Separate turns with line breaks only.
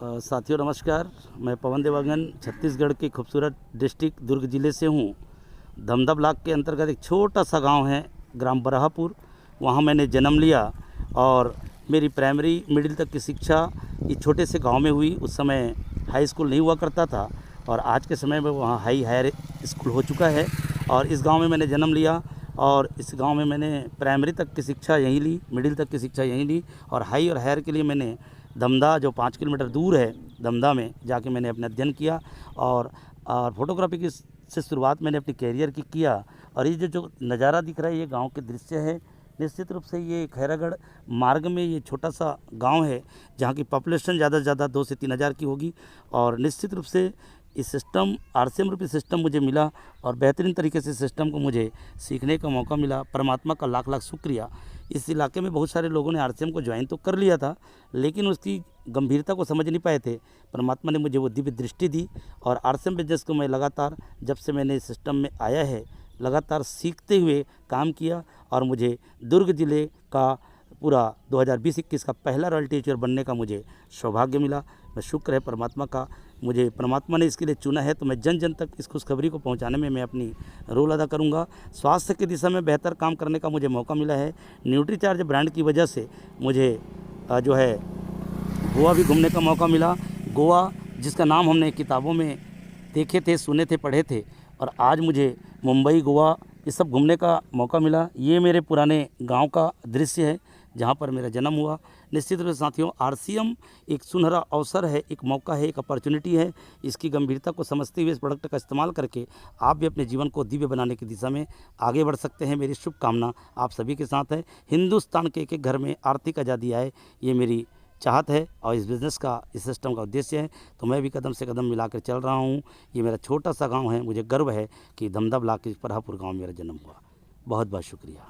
साथियों नमस्कार। मैं पवन देवांगन छत्तीसगढ़ के खूबसूरत डिस्ट्रिक्ट दुर्ग ज़िले से हूँ। धमधा ब्लॉक के अंतर्गत एक छोटा सा गांव है ग्राम बराहपुर, वहाँ मैंने जन्म लिया और मेरी प्राइमरी मिडिल तक की शिक्षा इस छोटे से गांव में हुई। उस समय हाई स्कूल नहीं हुआ करता था और आज के समय में वहाँ हायर स्कूल हो चुका है। और इस गांव में मैंने जन्म लिया और इस गांव में मैंने प्राइमरी तक की शिक्षा यहीं ली, मिडिल तक की शिक्षा यहीं ली और हाई और हायर के लिए मैंने धमधा जो 5 किलोमीटर दूर है धमधा में जाके मैंने अपना अध्ययन किया। और फोटोग्राफी की से शुरुआत मैंने अपनी कैरियर की किया। और ये जो नज़ारा दिख रहा है ये गांव के दृश्य है। निश्चित रूप से ये खैरागढ़ मार्ग में ये छोटा सा गांव है जहां की पॉपुलेशन ज़्यादा से ज़्यादा 2 से 3 हज़ार की होगी। और निश्चित रूप से इस सिस्टम आरसीएम रूपी सिस्टम मुझे मिला और बेहतरीन तरीके से सिस्टम को मुझे सीखने का मौका मिला। परमात्मा का लाख लाख शुक्रिया। इस इलाके में बहुत सारे लोगों ने आरसीएम को ज्वाइन तो कर लिया था लेकिन उसकी गंभीरता को समझ नहीं पाए थे। परमात्मा ने मुझे वो दिव्य दृष्टि दी और आरसीएम बिजनेस को मैं लगातार जब से मैंने इस सिस्टम में आया है लगातार सीखते हुए काम किया और मुझे दुर्ग ज़िले का पूरा 2020-21 का पहला रॉयल टीचर बनने का मुझे सौभाग्य मिला। मैं शुक्र है परमात्मा का, मुझे परमात्मा ने इसके लिए चुना है तो मैं जन जन तक इस खुशखबरी को पहुंचाने में मैं अपनी रोल अदा करूंगा। स्वास्थ्य की दिशा में बेहतर काम करने का मुझे मौका मिला है। न्यूट्रीचार्ज ब्रांड की वजह से मुझे जो है गोवा भी घूमने का मौका मिला। गोवा जिसका नाम हमने किताबों में देखे थे, सुने थे, पढ़े थे और आज मुझे मुंबई, गोवा ये सब घूमने का मौका मिला। ये मेरे पुराने गांव का दृश्य है जहां पर मेरा जन्म हुआ। निश्चित रूप से साथियों आरसीएम एक सुनहरा अवसर है, एक मौका है, एक अपॉर्चुनिटी है। इसकी गंभीरता को समझते हुए इस प्रोडक्ट का इस्तेमाल करके आप भी अपने जीवन को दिव्य बनाने की दिशा में आगे बढ़ सकते हैं। मेरी शुभकामना आप सभी के साथ है। हिंदुस्तान के एक घर में आर्थिक आज़ादी आए ये मेरी चाहत है और इस बिज़नेस का, इस सिस्टम का उद्देश्य है। तो मैं भी कदम से कदम मिलाकर चल रहा हूँ। ये मेरा छोटा सा गांव है, मुझे गर्व है कि धमधा ब्लॉक के बराहपुर गांव में मेरा जन्म हुआ। बहुत बहुत शुक्रिया।